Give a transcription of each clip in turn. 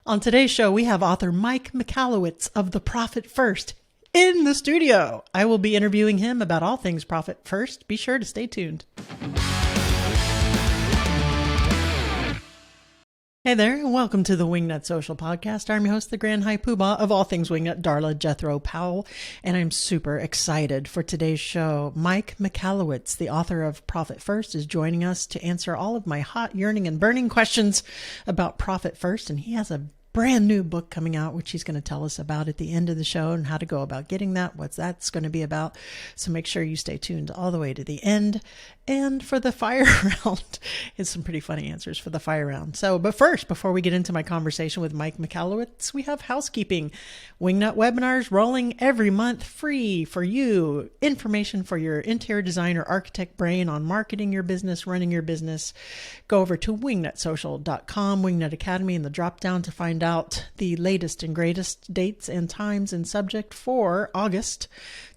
On today's show, we have author Mike Michalowicz of The Profit First in the studio. I will be interviewing him about all things Profit First. Be sure to stay tuned. Hey there, and welcome to the Wingnut Social podcast. I'm your host, the Grand High Poobah of all things Wingnut, Darla Jethro Powell, and I'm super excited for today's show. Mike Michalowicz, the author of Profit First, is joining us to answer all of my hot, yearning, and burning questions about Profit First, and he has a brand new book coming out, which he's going to tell us about at the end of the show and how to go about getting that, what that's going to be about. So make sure you stay tuned all the way to the end. And for the fire round, it's some pretty funny answers for the fire round. But first, before we get into my conversation with Mike Michalowicz, we have housekeeping. Wingnut webinars rolling every month, free for you. Information for your interior designer, architect brain on marketing your business, running your business. Go over to wingnutsocial.com, Wingnut Academy, in the drop down to find out the latest and greatest dates and times and subject for August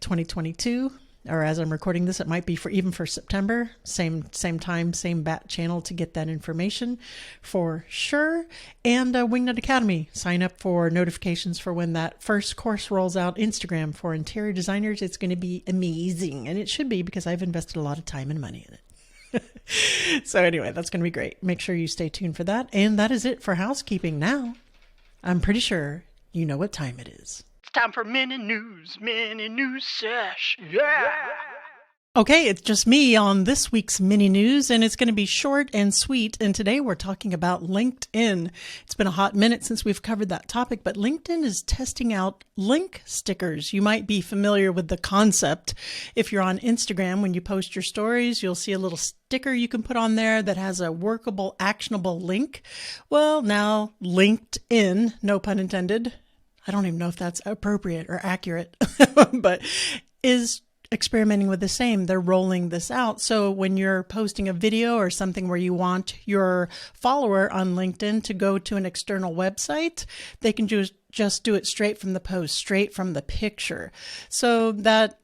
2022. Or as I'm recording this, it might be for September. Same time, same bat channel to get that information for sure. And Wingnut Academy. Sign up for notifications for when that first course rolls out. Instagram for interior designers. It's going to be amazing. And it should be, because I've invested a lot of time and money in it. So anyway, that's going to be great. Make sure you stay tuned for that. And that is it for housekeeping. Now, I'm pretty sure you know what time it is. Time for mini news sesh. Yeah. Okay, it's just me on this week's mini news, and it's going to be short and sweet. And today we're talking about LinkedIn. It's been a hot minute since we've covered that topic, but LinkedIn is testing out link stickers. You might be familiar with the concept. If you're on Instagram, when you post your stories, you'll see a little sticker you can put on there that has a workable, actionable link. Well, now LinkedIn, no pun intended, I don't even know if that's appropriate or accurate, but is experimenting with the same. They're rolling this out. So when you're posting a video or something where you want your follower on LinkedIn to go to an external website, they can just do it straight from the post, straight from the picture. So that...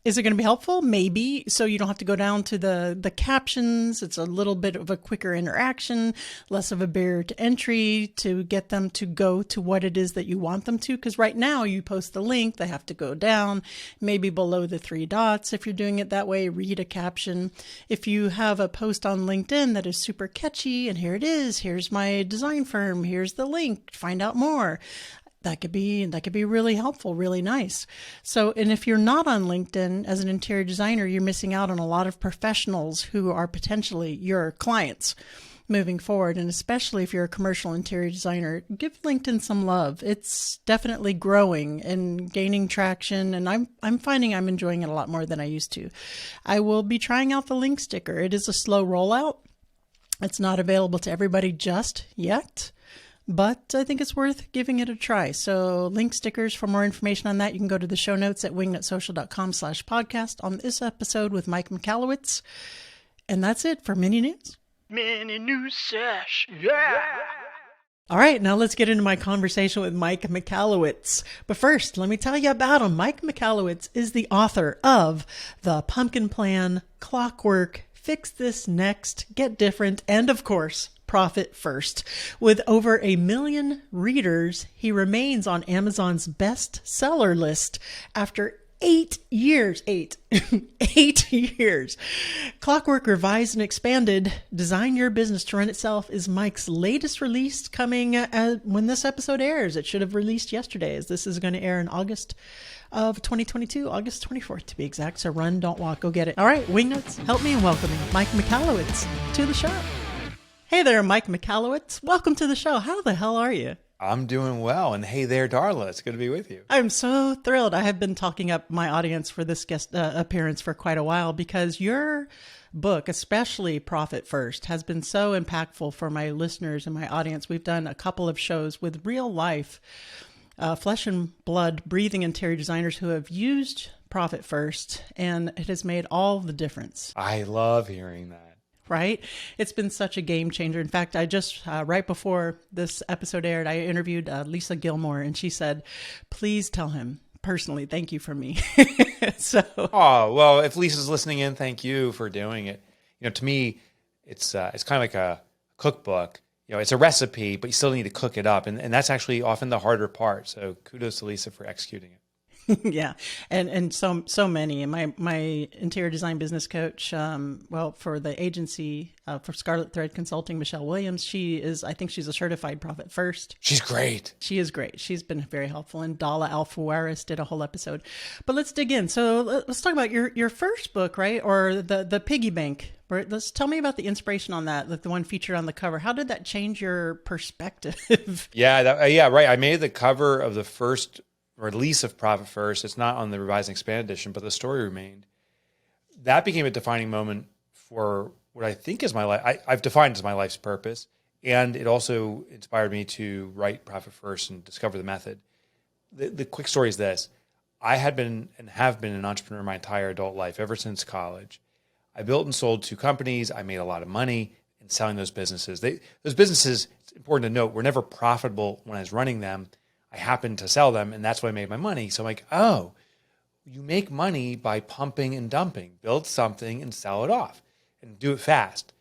Is it going to be helpful? Maybe. So you don't have to go down to the captions. It's a little bit of a quicker interaction, less of a barrier to entry to get them to go to what it is that you want them to. Because right now you post the link, they have to go down, maybe below the 3 dots. If you're doing it that way, read a caption. If you have a post on LinkedIn that is super catchy, and here it is, here's my design firm, here's the link, find out more. That could be really helpful, really nice. So, and if you're not on LinkedIn as an interior designer, you're missing out on a lot of professionals who are potentially your clients moving forward. And especially if you're a commercial interior designer, give LinkedIn some love. It's definitely growing and gaining traction. And I'm finding I'm enjoying it a lot more than I used to. I will be trying out the link sticker. It is a slow rollout. It's not available to everybody just yet, but I think it's worth giving it a try. So link stickers, for more information on that, you can go to the show notes at wingnutsocial.com/podcast on this episode with Mike Michalowicz. And that's it for mini news. Mini news sesh. Yeah. All right, now let's get into my conversation with Mike Michalowicz. But first, let me tell you about him. Mike Michalowicz is the author of The Pumpkin Plan, Clockwork, Fix This Next, Get Different, and of course, Profit First. With over 1 million readers, he remains on Amazon's bestseller list after 8 years. 8 years. Clockwork, Revised and Expanded, Design Your Business to Run Itself is Mike's latest release, coming when this episode airs. It should have released yesterday, as this is going to air in August of 2022, August 24th to be exact. So run, don't walk, go get it. All right, Wingnuts, help me in welcoming Mike Michalowicz to the show. Hey there, Mike Michalowicz. Welcome to the show. How the hell are you? I'm doing well. And hey there, Darla. It's good to be with you. I'm so thrilled. I have been talking up my audience for this guest appearance for quite a while, because your book, especially Profit First, has been so impactful for my listeners and my audience. We've done a couple of shows with real life, flesh and blood, breathing interior designers who have used Profit First, and it has made all the difference. I love hearing that. Right? It's been such a game changer. In fact, I just, right before this episode aired, I interviewed Lisa Gilmore, and she said, please tell him personally, thank you from me. So, oh, well, if Lisa's listening in, thank you for doing it. You know, to me, it's kind of like a cookbook. it's a recipe, but you still need to cook it up. And that's actually often the harder part. So kudos to Lisa for executing it. Yeah. And so many. And my interior design business coach, for the agency, for Scarlet Thread Consulting, Michelle Williams, I think she's a certified Profit First. She's great. She is great. She's been very helpful. And Darla Alfawaris did a whole episode. But let's dig in. So let's talk about your first book, right? Or the piggy bank. Right? Let's tell me about the inspiration on that, like the one featured on the cover. How did that change your perspective? Yeah, right. I made the cover of the first release of Profit First. It's not on the revised and expanded edition, but the story remained. That became a defining moment for what I think is my life. I've defined as my life's purpose. And it also inspired me to write Profit First and discover the method. The quick story is this. I had been and have been an entrepreneur my entire adult life, ever since college. I built and sold 2 companies. I made a lot of money in selling those businesses. Those businesses, it's important to note, were never profitable when I was running them. I happened to sell them, and that's why I made my money. So I'm like, oh, you make money by pumping and dumping. Build something and sell it off and do it fast.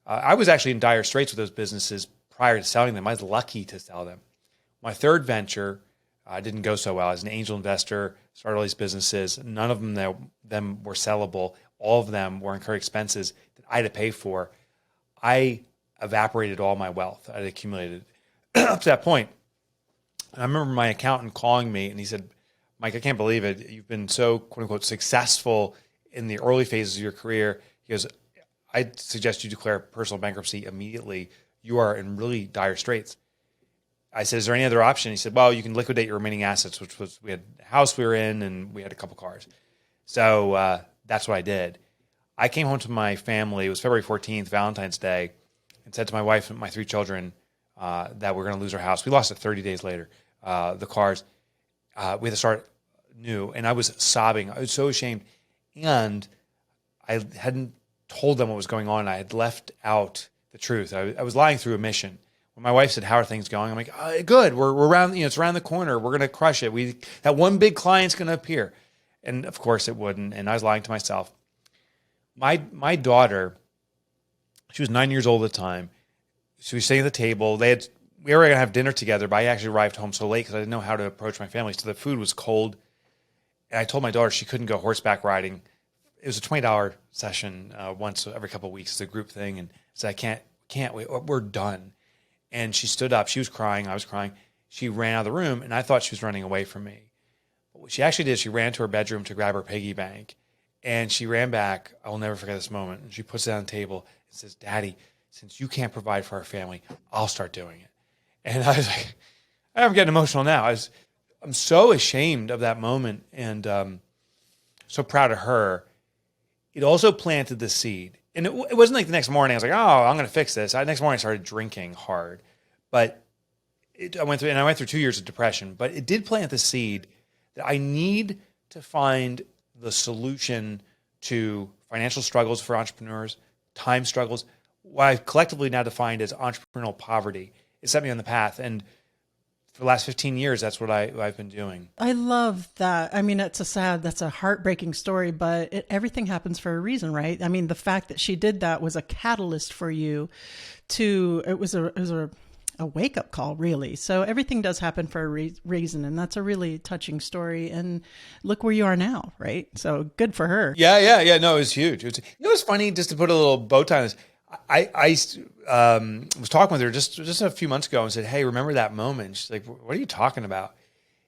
I was actually in dire straits with those businesses prior to selling them. I was lucky to sell them. My third venture didn't go so well. As an angel investor, started all these businesses. None of them were sellable. All of them were incurred expenses that I had to pay for. I evaporated all my wealth I had accumulated up to that point. And I remember my accountant calling me and he said, Mike, I can't believe it. You've been so, quote unquote, successful in the early phases of your career. He goes, I suggest you declare personal bankruptcy immediately. You are in really dire straits. I said, is there any other option? He said, well, you can liquidate your remaining assets, which was, we had a house we were in and we had a couple cars. So that's what I did. I came home to my family. It was February 14th, Valentine's Day, and said to my wife and my 3 children that we're going to lose our house. We lost it 30 days later. The cars, we had to start new. And I was sobbing. I was so ashamed. And I hadn't told them what was going on. I had left out the truth. I was lying through omission. When my wife said, how are things going? I'm like, good. We're around, it's around the corner. We're going to crush it. That one big client's going to appear. And of course it wouldn't. And I was lying to myself. My daughter, she was 9 years old at the time. She was sitting at the table. We were going to have dinner together, but I actually arrived home so late because I didn't know how to approach my family. So the food was cold. And I told my daughter she couldn't go horseback riding. It was a $20 session once every couple of weeks. It's a group thing. And I said, I can't wait. We're done. And she stood up. She was crying. I was crying. She ran out of the room, and I thought she was running away from me. But what she actually did, she ran to her bedroom to grab her piggy bank. And she ran back. I will never forget this moment. And she puts it on the table and says, Daddy, since you can't provide for our family, I'll start doing it. And I was like, I'm getting emotional now. I'm so ashamed of that moment and so proud of her. It also planted the seed. And it wasn't like the next morning I was like, oh, I'm going to fix this. Next morning I started drinking hard. But I went through 2 years of depression. But it did plant the seed that I need to find the solution to financial struggles for entrepreneurs, time struggles, what I've collectively now defined as entrepreneurial poverty. It set me on the path. And for the last 15 years, that's what I've been doing. I love that. I mean, that's a heartbreaking story, but everything happens for a reason, right? I mean, the fact that she did that was a catalyst for you it was a wake up call, really. So everything does happen for a reason. And that's a really touching story. And look where you are now, right? So good for her. Yeah. No, it was huge. It was funny, just to put a little bow tie on this. I was talking with her just a few months ago and said, hey, remember that moment? She's like, what are you talking about?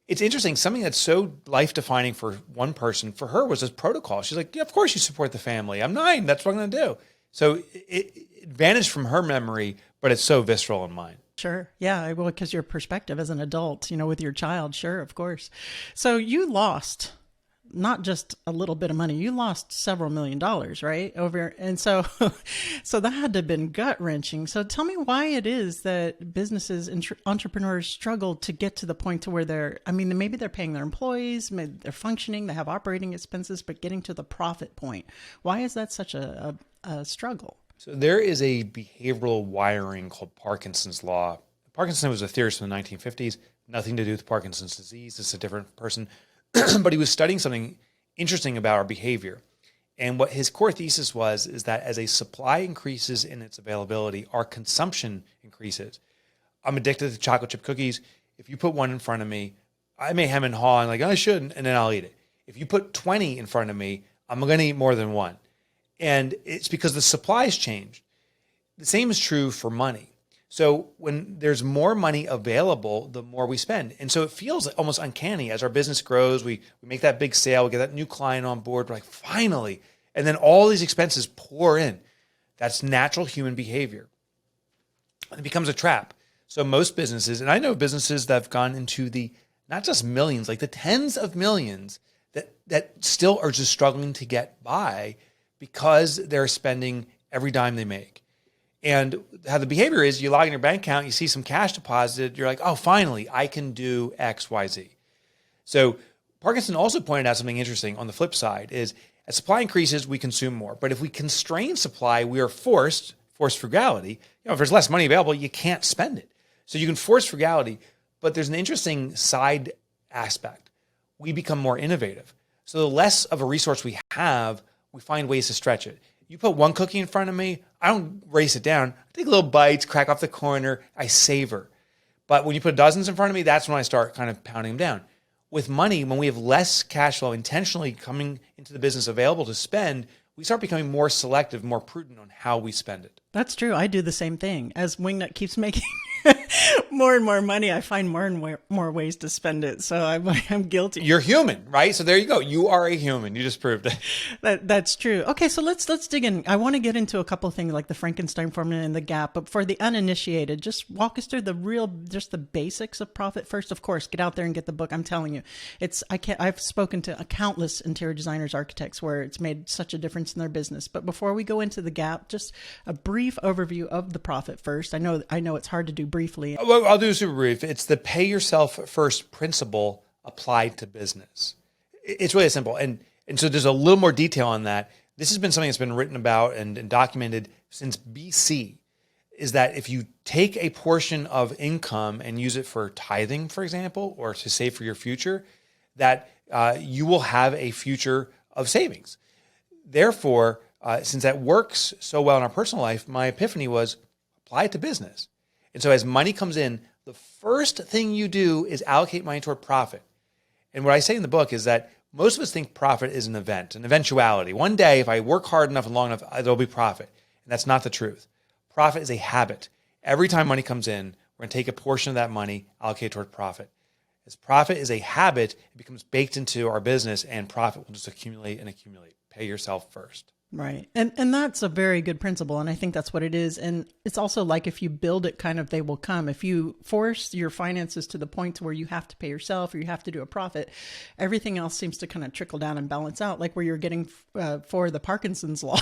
It's interesting. Something that's so life-defining for one person, for her, was this protocol. She's like, yeah, of course you support the family. I'm 9. That's what I'm going to do. So it vanished from her memory, but it's so visceral in mine. Sure. Yeah. Well, because your perspective as an adult, with your child. Sure. Of course. So you lost not just a little bit of money, you lost several $1 million, right? And so that had to have been gut wrenching. So tell me why it is that businesses and entrepreneurs struggle to get to the point to where maybe they're paying their employees, maybe they're functioning, they have operating expenses, but getting to the profit point. Why is that such a struggle? So there is a behavioral wiring called Parkinson's law. Parkinson was a theorist in the 1950s, nothing to do with Parkinson's disease. It's a different person. But he was studying something interesting about our behavior. And what his core thesis was is that as a supply increases in its availability, our consumption increases. I'm addicted to chocolate chip cookies. If you put one in front of me, I may hem and haw and like, I shouldn't, and then I'll eat it. If you put 20 in front of me, I'm going to eat more than one. And it's because the supply's changed. The same is true for money. So when there's more money available, the more we spend. And so it feels almost uncanny as our business grows. We make that big sale, we get that new client on board. We're like, finally. And then all these expenses pour in. That's natural human behavior. And it becomes a trap. So most businesses, and I know businesses that have gone into the, not just millions, like the tens of millions that still are just struggling to get by because they're spending every dime they make. And how the behavior is, you log in your bank account, you see some cash deposited, you're like, oh, finally, I can do X, Y, Z. So Parkinson also pointed out something interesting on the flip side is as supply increases, we consume more. But if we constrain supply, we are forced frugality. If there's less money available, you can't spend it. So you can force frugality, but there's an interesting side aspect. We become more innovative. So the less of a resource we have, we find ways to stretch it. You put one cookie in front of me, I don't race it down. I take little bites, crack off the corner, I savor. But when you put dozens in front of me, that's when I start kind of pounding them down. With money, when we have less cash flow intentionally coming into the business available to spend, we start becoming more selective, more prudent on how we spend it. That's true. I do the same thing. As Wingnut keeps making more and more money, I find more and more ways to spend it. So I'm guilty. You're human, right? So there you go. You are a human. You just proved it. That's true. Okay, so let's dig in. I want to get into a couple of things like the Frankenstein formula and the GAAP, but for the uninitiated, just walk us through just the basics of Profit First. Of course, get out there and get the book. I'm telling you, I've spoken to countless interior designers, architects where it's made such a difference in their business. But before we go into the GAAP, just a brief overview of the Profit First. I know it's hard to do briefly. Well, I'll do super brief. It's the pay yourself first principle applied to business. It's really simple. And so there's a little more detail on that. This has been something that's been written about and documented since BC, is that if you take a portion of income and use it for tithing, for example, or to save for your future, that you will have a future of savings. Therefore, since that works so well in our personal life, my epiphany was apply it to business. And so as money comes in, the first thing you do is allocate money toward profit. And what I say in the book is that most of us think profit is an event, an eventuality. One day, if I work hard enough and long enough, there'll be profit. And that's not the truth. Profit is a habit. Every time money comes in, we're going to take a portion of that money, allocate toward profit. As profit is a habit, it becomes baked into our business, and profit will just accumulate and accumulate. Pay yourself first. Right. And that's a very good principle. And I think that's what it is. And it's also like if you build it, kind of, they will come. If you force your finances to the point where you have to pay yourself or you have to do a profit, everything else seems to kind of trickle down and balance out, like where you're getting for the Parkinson's law,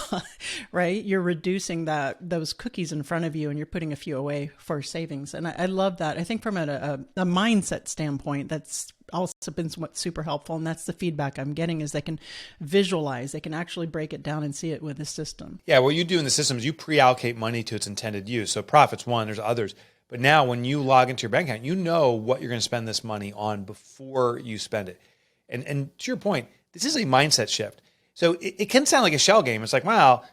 right? You're reducing those cookies in front of you and you're putting a few away for savings. And I love that. I think from a mindset standpoint, that's also been super helpful. And that's the feedback I'm getting is they can visualize, they can actually break it down and see it with the system. Yeah, what you do in the system is you pre-allocate money to its intended use. So profit's one, there's others. But now when you log into your bank account, you know what you're going to spend this money on before you spend it. And to your point, this is a mindset shift. So it can sound like a shell game. It's like, wow,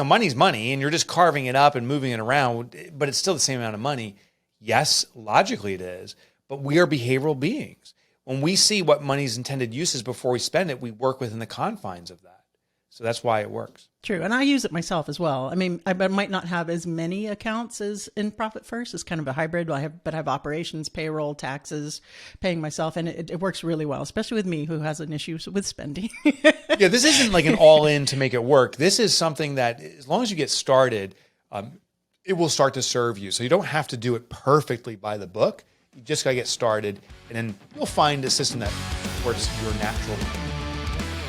money's money and you're just carving it up and moving it around, but it's still the same amount of money. Yes, logically it is, but we are behavioral beings. When we see what money's intended use is before we spend it, we work within the confines of that. So that's why it works. True. And I use it myself as well. I mean, I might not have as many accounts as in Profit First. It's kind of a hybrid. I have operations, payroll, taxes, paying myself. And it works really well, especially with me who has an issue with spending. Yeah, this isn't like an all-in to make it work. This is something that as long as you get started, it will start to serve you. So you don't have to do it perfectly by the book. You just got to get started, and then you'll find a system that works your natural way.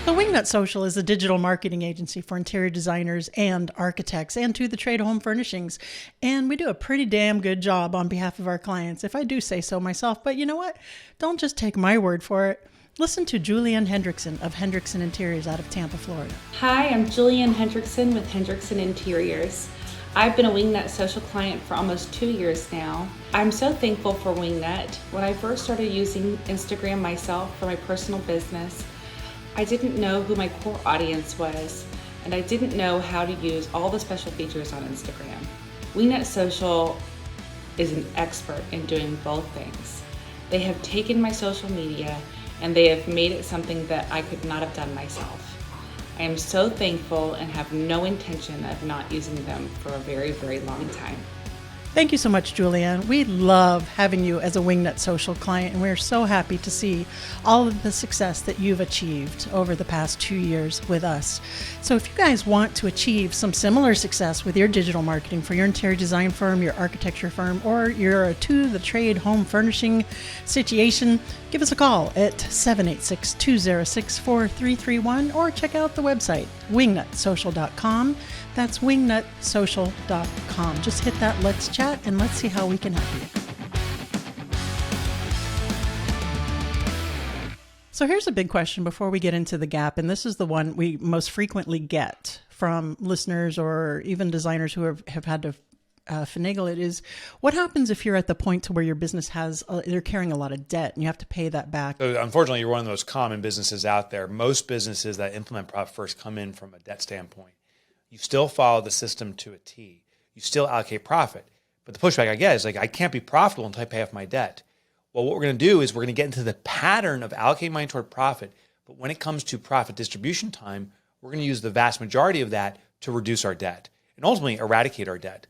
The Wingnut Social is a digital marketing agency for interior designers and architects and to the trade home furnishings. And we do a pretty damn good job on behalf of our clients, if I do say so myself. But you know what? Don't just take my word for it. Listen to Julianne Hendrickson of Hendrickson Interiors out of Tampa, Florida. Hi, I'm Julianne Hendrickson with Hendrickson Interiors. I've been a Wingnut Social client for almost 2 years now. I'm so thankful for Wingnut. When I first started using Instagram myself for my personal business, I didn't know who my core audience was, and I didn't know how to use all the special features on Instagram. Wingnut Social is an expert in doing both things. They have taken my social media and they have made it something that I could not have done myself. I am so thankful and have no intention of not using them for a very, very long time. Thank you so much, Julianne. We love having you as a Wingnut Social client, and we're so happy to see all of the success that you've achieved over the past 2 years with us. So if you guys want to achieve some similar success with your digital marketing for your interior design firm, your architecture firm, or your to-the-trade home furnishing situation, give us a call at 786-206-4331 or check out the website, wingnutsocial.com. That's wingnutsocial.com. Just hit that Let's Chat and let's see how we can help you. So here's a big question before we get into the GAAP, and this is the one we most frequently get from listeners or even designers who have had to finagle it, is what happens if you're at the point to where your business they're carrying a lot of debt and you have to pay that back? So unfortunately, you're one of the most common businesses out there. Most businesses that implement Profit First come in from a debt standpoint. You still follow the system to a T. You still allocate profit. But the pushback I get is like, I can't be profitable until I pay off my debt. Well, what we're going to do is we're going to get into the pattern of allocating money toward profit. But when it comes to profit distribution time, we're going to use the vast majority of that to reduce our debt and ultimately eradicate our debt.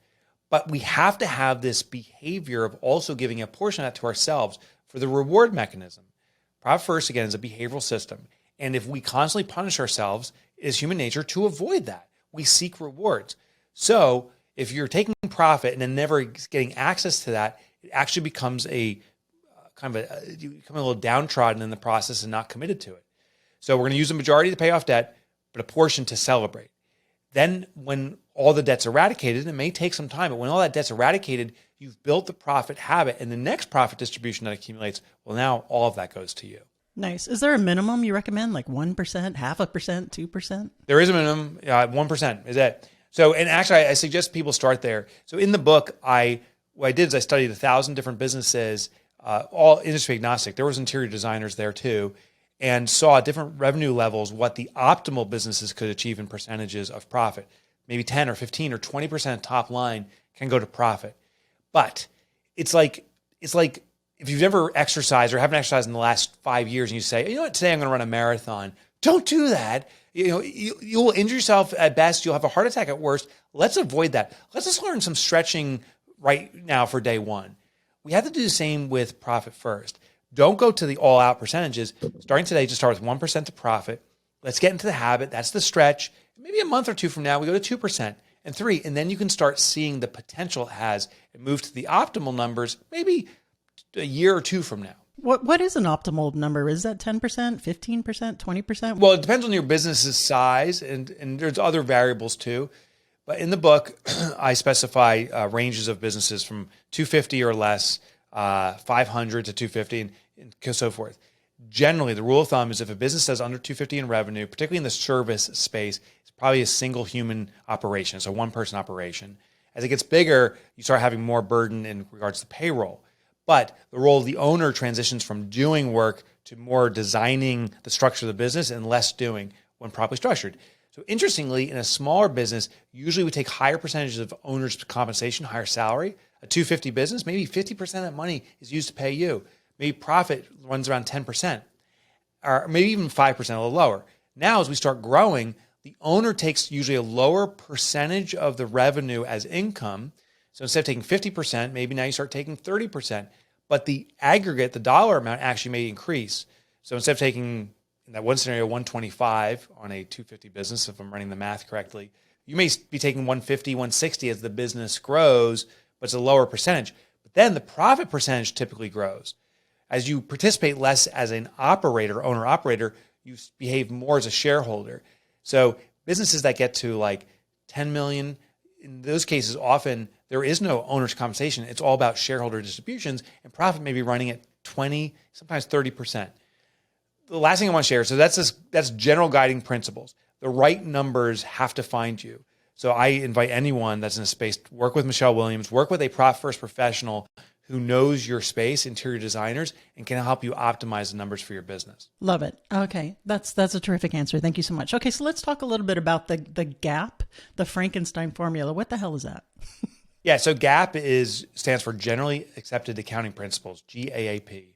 But we have to have this behavior of also giving a portion of that to ourselves for the reward mechanism. Profit First, again, is a behavioral system. And if we constantly punish ourselves, it is human nature to avoid that. We seek rewards. So if you're taking profit and then never getting access to that, it actually becomes you become a little downtrodden in the process and not committed to it. So we're going to use the majority to pay off debt, but a portion to celebrate. Then when all the debt's eradicated, it may take some time, but when all that debt's eradicated, you've built the profit habit, and the next profit distribution that accumulates, well, now all of that goes to you. Nice. Is there a minimum you recommend, like 1%, 0.5%, 2%? There is a minimum, 1% is it. So, and actually, I suggest people start there. So in the book, what I did is I studied 1,000 different businesses, all industry agnostic. There was interior designers there too, and saw at different revenue levels what the optimal businesses could achieve in percentages of profit. Maybe 10 or 15 or 20% top line can go to profit. But it's like if you've never exercised or haven't exercised in the last 5 years and you say, you know what, today I'm going to run a marathon. Don't do that. You'll injure yourself at best. You'll have a heart attack at worst. Let's avoid that. Let's just learn some stretching right now for day one. We have to do the same with Profit First. Don't go to the all-out percentages. Starting today, just start with 1% to profit. Let's get into the habit. That's the stretch. Maybe a month or two from now, we go to 2% and 3%. And then you can start seeing the potential it has and move to the optimal numbers maybe a year or two from now. What is an optimal number? Is that 10%, 15%, 20%? Well, it depends on your business's size, and there's other variables too. But in the book, I specify ranges of businesses from 250 or less, 500 to 250, and so forth. Generally, the rule of thumb is if a business does under 250 in revenue, particularly in the service space, it's probably a single human operation, so one-person operation. As it gets bigger, you start having more burden in regards to payroll. But the role of the owner transitions from doing work to more designing the structure of the business and less doing when properly structured. So interestingly, in a smaller business, usually we take higher percentages of owner's compensation, higher salary. A 250 business, maybe 50% of that money is used to pay you. Maybe profit runs around 10%, or maybe even 5%, a little lower. Now, as we start growing, the owner takes usually a lower percentage of the revenue as income. So instead of taking 50%, maybe now you start taking 30%. But the aggregate, the dollar amount actually may increase. So instead of taking, in that one scenario, 125 on a 250 business, if I'm running the math correctly, you may be taking 150, 160 as the business grows, but it's a lower percentage. But then the profit percentage typically grows. As you participate less as an operator, owner-operator, you behave more as a shareholder. So businesses that get to like 10 million, in those cases, often there is no owner's compensation. It's all about shareholder distributions, and profit may be running at 20, sometimes 30%. The last thing I want to share, so that's general guiding principles. The right numbers have to find you. So I invite anyone that's in a space to work with Michelle Williams, work with a Profit First professional who knows your space, interior designers, and can help you optimize the numbers for your business. Love it. Okay. That's a terrific answer. Thank you so much. Okay. So let's talk a little bit about the GAAP, the Frankenstein formula. What the hell is that? Yeah. So GAAP stands for Generally Accepted Accounting Principles, GAAP.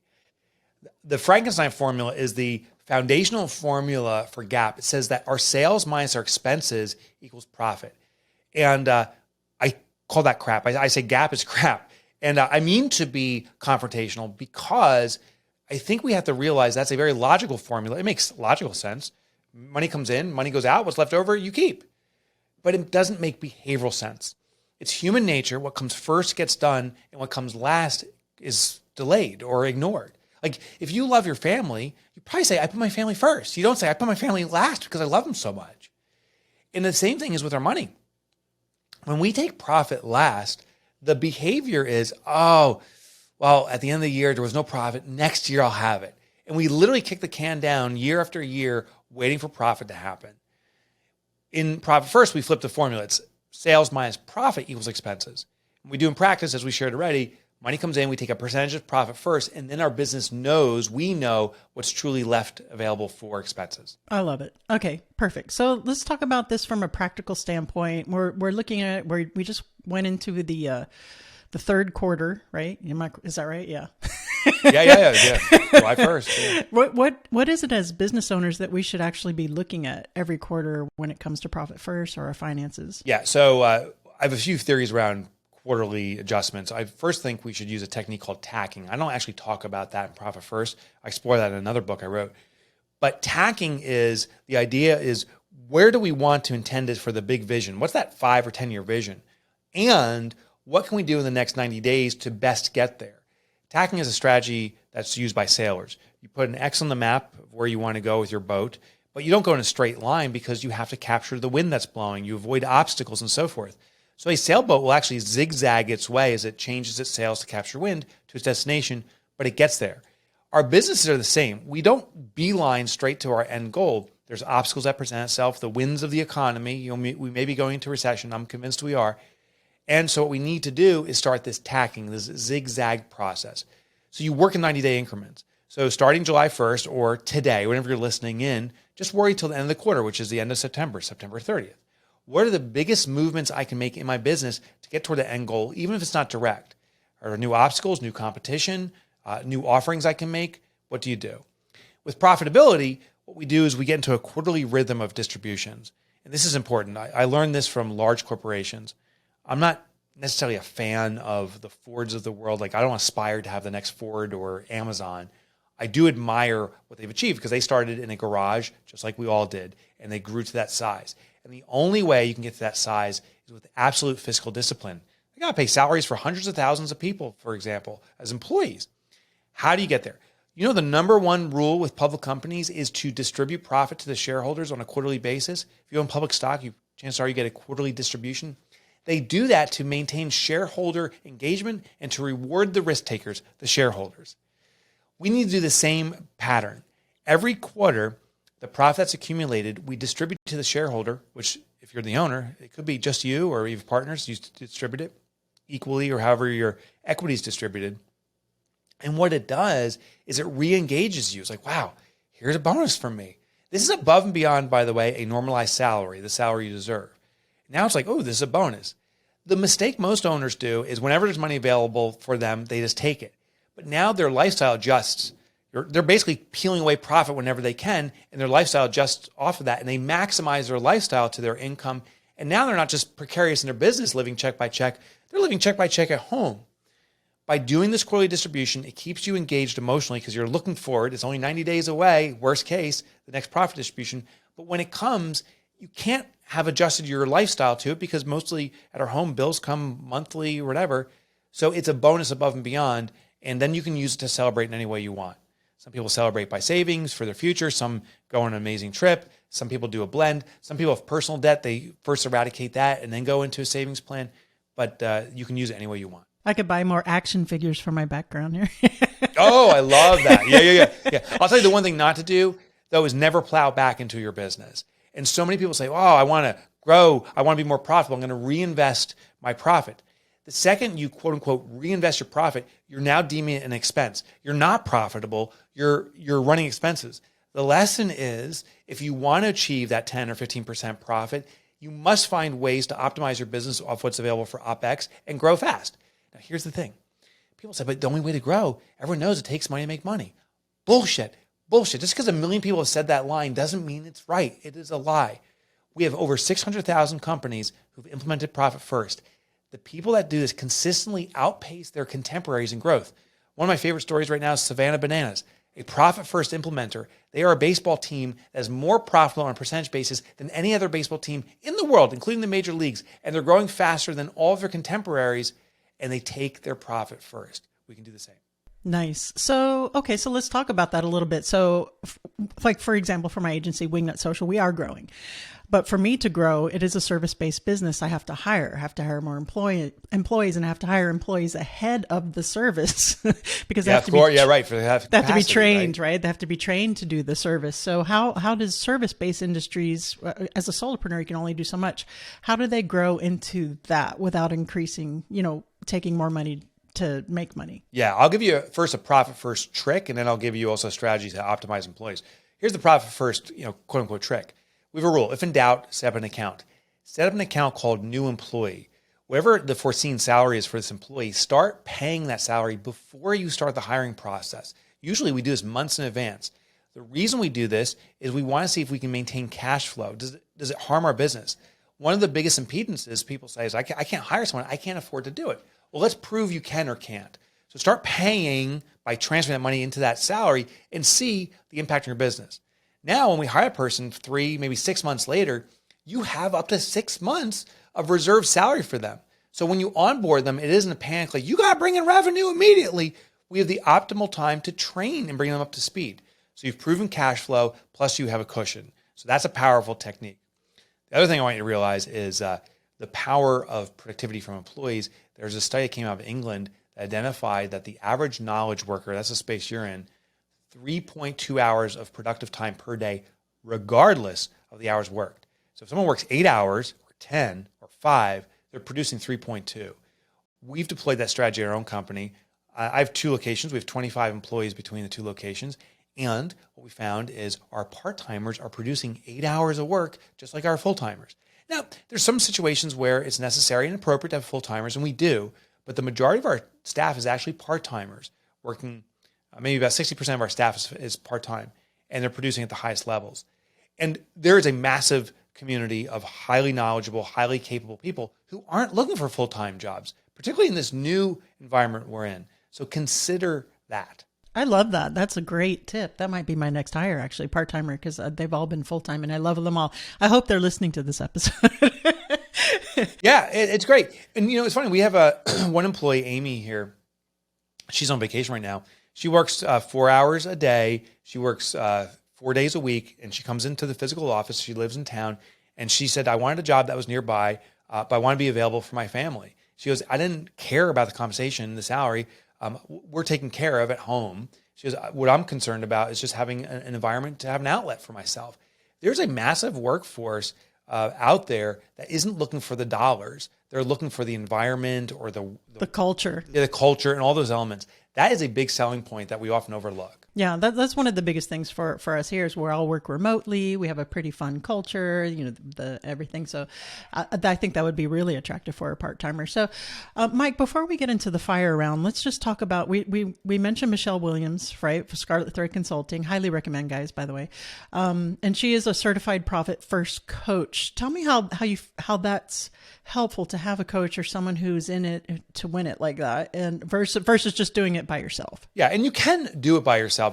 The Frankenstein formula is the foundational formula for GAAP. It says that our sales minus our expenses equals profit. And I call that crap. I say GAAP is crap. And I mean to be confrontational because I think we have to realize that's a very logical formula. It makes logical sense. Money comes in, money goes out, what's left over, you keep. But it doesn't make behavioral sense. It's human nature. What comes first gets done, and what comes last is delayed or ignored. Like if you love your family, you probably say, I put my family first. You don't say, I put my family last because I love them so much. And the same thing is with our money. When we take profit last, the behavior is, oh, well, at the end of the year, there was no profit. Next year, I'll have it. And we literally kick the can down year after year, waiting for profit to happen. In Profit First, we flip the formula. It's sales minus profit equals expenses. And we do in practice, as we shared already, money comes in, we take a percentage of profit first, and then our business we know what's truly left available for expenses. I love it. Okay, perfect. So let's talk about this from a practical standpoint. We're looking at where we just went into the third quarter, right? Is that right? Yeah. Yeah. July 1st. Yeah. What is it as business owners that we should actually be looking at every quarter when it comes to Profit First or our finances? Yeah. So I have a few theories around quarterly adjustments. I first think we should use a technique called tacking. I don't actually talk about that in Profit First. I explore that in another book I wrote. But tacking is, the idea is, where do we want to intend it for the big vision? What's that 5 or 10 year vision? And what can we do in the next 90 days to best get there? Tacking is a strategy that's used by sailors. You put an X on the map of where you want to go with your boat, but you don't go in a straight line because you have to capture the wind that's blowing. You avoid obstacles and so forth. So a sailboat will actually zigzag its way as it changes its sails to capture wind to its destination, but it gets there. Our businesses are the same. We don't beeline straight to our end goal. There's obstacles that present itself, the winds of the economy. We may be going into recession. I'm convinced we are. And so what we need to do is start this tacking, this zigzag process. So you work in 90-day increments. So starting July 1st or today, whenever you're listening in, just worry till the end of the quarter, which is the end of September 30th. What are the biggest movements I can make in my business to get toward the end goal, even if it's not direct? Are there new obstacles, new competition, new offerings I can make? What do you do? With profitability, what we do is we get into a quarterly rhythm of distributions. And this is important. I learned this from large corporations. I'm not necessarily a fan of the Fords of the world. Like I don't aspire to have the next Ford or Amazon. I do admire what they've achieved because they started in a garage just like we all did, and they grew to that size. And the only way you can get to that size is with absolute fiscal discipline. They got to pay salaries for hundreds of thousands of people, for example, as employees. How do you get there? You know, the number one rule with public companies is to distribute profit to the shareholders on a quarterly basis. If you own public stock, chances are you get a quarterly distribution. They do that to maintain shareholder engagement and to reward the risk takers, the shareholders. We need to do the same pattern. Every quarter, the profit that's accumulated, we distribute to the shareholder, which if you're the owner, it could be just you or you have partners, you distribute it equally or however your equity is distributed. And what it does is it re-engages you. It's like, wow, here's a bonus from me. This is above and beyond, by the way, a normalized salary, the salary you deserve. Now it's like, oh, this is a bonus. The mistake most owners do is whenever there's money available for them, they just take it. But now their lifestyle adjusts. They're basically peeling away profit whenever they can, and their lifestyle adjusts off of that, and they maximize their lifestyle to their income. And now they're not just precarious in their business, living check by check. They're living check by check at home. By doing this quarterly distribution, it keeps you engaged emotionally because you're looking forward. It's only 90 days away, worst case, the next profit distribution. But when it comes, you can't have adjusted your lifestyle to it because mostly at our home, bills come monthly or whatever. So it's a bonus above and beyond, and then you can use it to celebrate in any way you want. Some people celebrate by savings for their future. Some go on an amazing trip. Some people do a blend. Some people have personal debt. They first eradicate that and then go into a savings plan. But you can use it any way you want. I could buy more action figures for my background here. Oh, I love that. Yeah. I'll tell you the one thing not to do, though, is never plow back into your business. And so many people say, oh, I want to grow. I want to be more profitable. I'm going to reinvest my profit. The second you quote unquote reinvest your profit, you're now deeming it an expense. You're not profitable. You're running expenses. The lesson is, if you want to achieve that 10 or 15% profit, you must find ways to optimize your business off what's available for OpEx and grow fast. Now, here's the thing. People say, but the only way to grow, everyone knows it takes money to make money. Bullshit. Just because a million people have said that line doesn't mean it's right. It is a lie. We have over 600,000 companies who've implemented Profit First. The people that do this consistently outpace their contemporaries in growth. One of my favorite stories right now is Savannah Bananas, a Profit First implementer. They are a baseball team that is more profitable on a percentage basis than any other baseball team in the world, including the major leagues. And they're growing faster than all of their contemporaries, and they take their profit first. We can do the same. Nice. So, okay, so let's talk about that a little bit. So, like, for example, for my agency, Wingnut Social, we are growing. But for me to grow, it is a service-based business. I have to hire more employees, and I have to hire employees ahead of the service because they have to be, they have to be trained, right? They have to be trained to do the service. So how does service-based industries, as a solopreneur, you can only do so much. How do they grow into that without increasing, taking more money to make money? Yeah, I'll give you first a Profit First trick, and then I'll give you also strategies to optimize employees. Here's the Profit First, quote unquote trick. We have a rule. If in doubt, set up an account. Set up an account called New Employee. Whatever the foreseen salary is for this employee, start paying that salary before you start the hiring process. Usually we do this months in advance. The reason we do this is we want to see if we can maintain cash flow. Does it harm our business? One of the biggest impedances people say is, I can't hire someone. I can't afford to do it. Well, let's prove you can or can't. So start paying by transferring that money into that salary and see the impact on your business. Now, when we hire a person 3, maybe 6 months later, you have up to 6 months of reserved salary for them. So when you onboard them, it isn't a panic like, you got to bring in revenue immediately. We have the optimal time to train and bring them up to speed. So you've proven cash flow, plus you have a cushion. So that's a powerful technique. The other thing I want you to realize is the power of productivity from employees. There's a study that came out of England that identified that the average knowledge worker, that's the space you're in, 3.2 hours of productive time per day, regardless of the hours worked. So if someone works 8 hours or 10 or 5, they're producing 3.2. We've deployed that strategy in our own company. I have 2 locations. We have 25 employees between the 2 locations. And what we found is our part-timers are producing 8 hours of work, just like our full-timers. Now, there's some situations where it's necessary and appropriate to have full-timers, and we do. But the majority of our staff is actually part-timers working. Maybe about 60% of our staff is part-time, and they're producing at the highest levels. And there is a massive community of highly knowledgeable, highly capable people who aren't looking for full-time jobs, particularly in this new environment we're in. So consider that. I love that. That's a great tip. That might be my next hire, actually, part-timer, because they've all been full-time, and I love them all. I hope they're listening to this episode. Yeah, it's great. And, it's funny. We have one employee, Amy, here. She's on vacation right now. She works 4 hours a day. She works 4 days a week, and she comes into the physical office. She lives in town, and she said, I wanted a job that was nearby, but I want to be available for my family. She goes, I didn't care about the compensation, the salary. We're taken care of at home. She goes, what I'm concerned about is just having an environment to have an outlet for myself. There's a massive workforce out there that isn't looking for the dollars. They're looking for the environment or the culture. Yeah, the culture and all those elements. That is a big selling point that we often overlook. Yeah, that's one of the biggest things for us here is we all work remotely. We have a pretty fun culture, the everything. So I think that would be really attractive for a part-timer. So Mike, before we get into the fire round, let's just talk about, we mentioned Michelle Williams, right, for Scarlet Thread Consulting. Highly recommend, guys, by the way. And she is a certified Profit First coach. Tell me how that's helpful to have a coach or someone who's in it to win it like that, and versus just doing it by yourself. Yeah, and you can do it by yourself.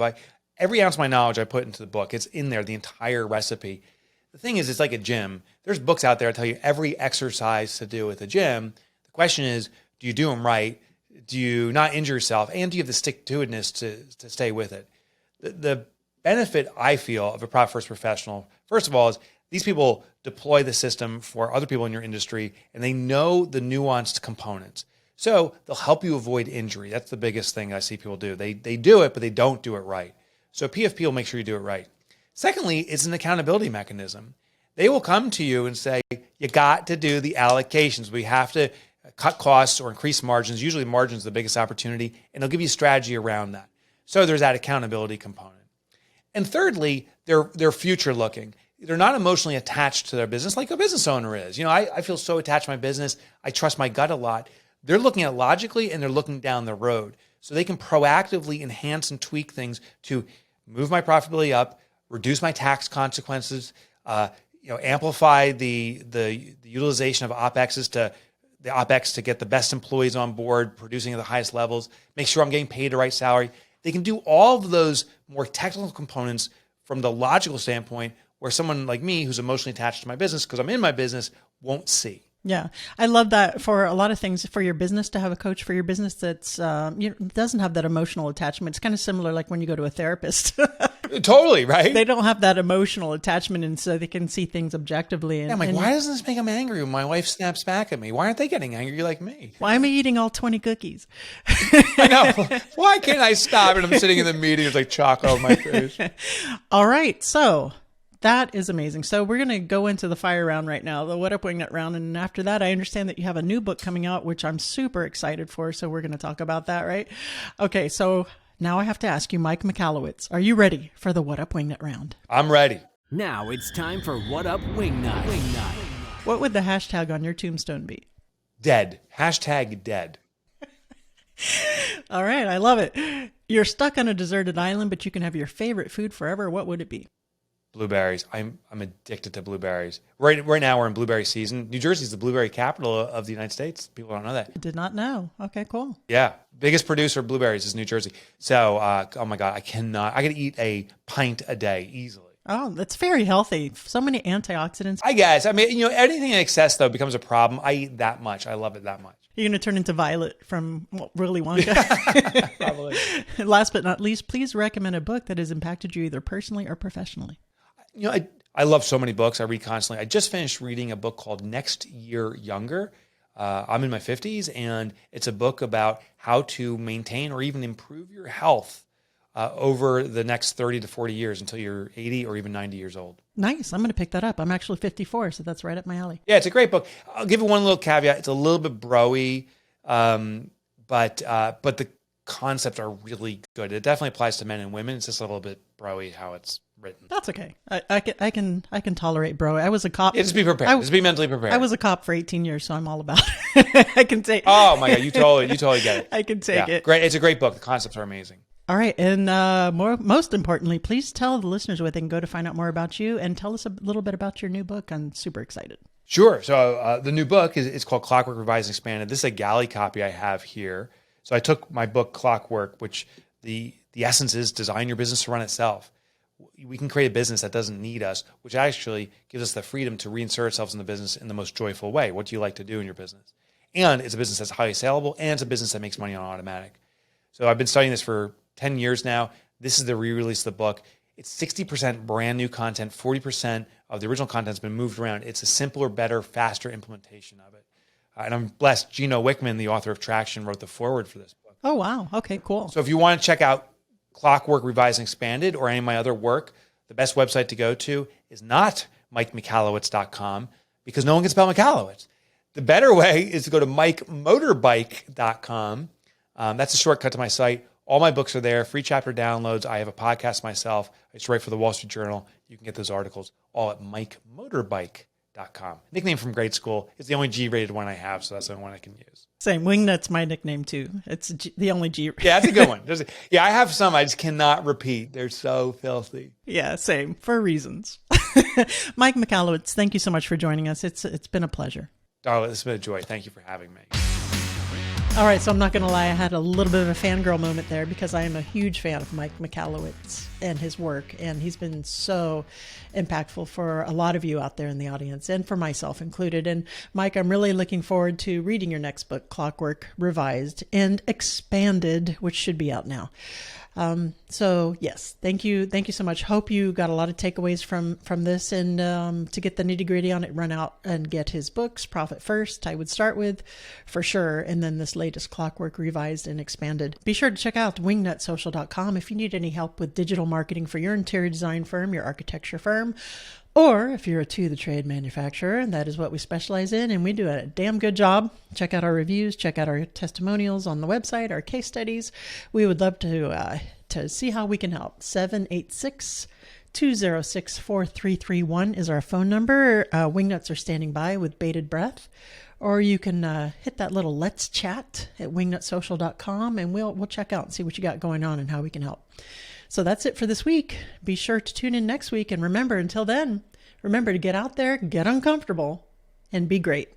Every ounce of my knowledge I put into the book. It's in there, the entire recipe. The thing is, it's like a gym. There's books out there that tell you every exercise to do at the gym. The question is, do you do them right? Do you not injure yourself? And do you have the stick-to-itiveness to stay with it? The benefit I feel of a Profit First professional, first of all, is these people deploy the system for other people in your industry, and they know the nuanced components. So they'll help you avoid injury. That's the biggest thing I see people do. They do it, but they don't do it right. So PFP will make sure you do it right. Secondly, it's an accountability mechanism. They will come to you and say, you got to do the allocations. We have to cut costs or increase margins. Usually margins is the biggest opportunity, and they'll give you strategy around that. So there's that accountability component. And thirdly, they're future looking. They're not emotionally attached to their business like a business owner is. I feel so attached to my business. I trust my gut a lot. They're looking at it logically, and they're looking down the road. So they can proactively enhance and tweak things to move my profitability up, reduce my tax consequences, amplify the utilization of OpEx to get the best employees on board, producing at the highest levels, make sure I'm getting paid the right salary. They can do all of those more technical components from the logical standpoint where someone like me who's emotionally attached to my business because I'm in my business won't see. Yeah. I love that for a lot of things for your business to have a coach for your business that's doesn't have that emotional attachment. It's kind of similar like when you go to a therapist. Totally, right? They don't have that emotional attachment, and so they can see things objectively. And, I'm like, why doesn't this make them angry when my wife snaps back at me? Why aren't they getting angry like me? Why am I eating all 20 cookies? I know. Why can't I stop? And I'm sitting in the meeting, it's like chocolate on my face. All right. So that is amazing. So we're going to go into the fire round right now, the What Up Wingnut round. And after that, I understand that you have a new book coming out, which I'm super excited for. So we're going to talk about that, right? Okay. So now I have to ask you, Mike Michalowicz, are you ready for the What Up Wingnut round? I'm ready. Now it's time for What Up Wingnut. What would the hashtag on your tombstone be? Dead. Hashtag dead. All right. I love it. You're stuck on a deserted island, but you can have your favorite food forever. What would it be? Blueberries. I'm addicted to blueberries. Right now we're in blueberry season. New Jersey is the blueberry capital of the United States. People don't know that. Did not know. Okay, cool. Yeah. Biggest producer of blueberries is New Jersey. So, oh my God, I could eat a pint a day easily. Oh, that's very healthy. So many antioxidants. I guess. I mean, anything in excess though becomes a problem. I eat that much. I love it that much. You're going to turn into Violet from Willy Wonka. Probably. Last but not least, please recommend a book that has impacted you either personally or professionally. I love so many books. I read constantly. I just finished reading a book called Next Year Younger. I'm in my 50s, and it's a book about how to maintain or even improve your health over the next 30 to 40 years until you're 80 or even 90 years old. Nice. I'm going to pick that up. I'm actually 54, so that's right up my alley. Yeah, it's a great book. I'll give it one little caveat. It's a little bit bro-y, but the concepts are really good. It definitely applies to men and women. It's just a little bit bro-y how it's written. That's okay. I can tolerate bro. I was a cop. Yeah, just be prepared. Just be mentally prepared. I was a cop for 18 years, so I'm all about it. I can take. Oh my God, you totally get it. I can take it. Great. It's a great book. The concepts are amazing. All right, and most importantly, please tell the listeners where they can go to find out more about you, and tell us a little bit about your new book. I'm super excited. Sure. So the new book is called Clockwork, Revised and Expanded. This is a galley copy I have here. So I took my book Clockwork, which the essence is design your business to run itself. We can create a business that doesn't need us, which actually gives us the freedom to reinsert ourselves in the business in the most joyful way. What do you like to do in your business? And it's a business that's highly saleable, and it's a business that makes money on automatic. So I've been studying this for 10 years now. This is the re-release of the book. It's 60% brand new content, 40% of the original content has been moved around. It's a simpler, better, faster implementation of it. And I'm blessed. Gino Wickman, the author of Traction, wrote the foreword for this book. Oh, wow. Okay, cool. So if you want to check out Clockwork, Revised and Expanded, or any of my other work, the best website to go to is not MikeMichalowicz.com because no one can spell Michalowicz. The better way is to go to MikeMotorbike.com. That's a shortcut to my site. All my books are there, free chapter downloads. I have a podcast myself. I used to write for the Wall Street Journal. You can get those articles all at MikeMotorbike.com. Nickname from grade school. It's the only G-rated one I have, so that's the only one I can use. Same. Wingnut's my nickname too. It's the only G. Yeah, that's a good one. I have some I just cannot repeat. They're so filthy. Yeah, same. For reasons. Mike Michalowicz, thank you so much for joining us. It's been a pleasure. Darla, this has been a joy. Thank you for having me. All right, so I'm not going to lie. I had a little bit of a fangirl moment there because I am a huge fan of Mike Michalowicz and his work, and he's been so impactful for a lot of you out there in the audience and for myself included. And Mike, I'm really looking forward to reading your next book, Clockwork, Revised and Expanded, which should be out now. So yes, thank you so much. Hope you got a lot of takeaways from this, and to get the nitty gritty on it, run out and get his books, Profit First, I would start with for sure. And then this latest Clockwork, Revised and Expanded. Be sure to check out wingnutsocial.com if you need any help with digital marketing for your interior design firm, your architecture firm, Or if you're a to-the-trade manufacturer, that is what we specialize in, and we do a damn good job. Check out our reviews, check out our testimonials on the website, our case studies. We would love to see how we can help. 786-206-4331 is our phone number. Wingnuts are standing by with bated breath. Or you can hit that little let's chat at wingnutsocial.com, and we'll check out and see what you got going on and how we can help. So that's it for this week. Be sure to tune in next week. And remember, until then, remember to get out there, get uncomfortable, and be great.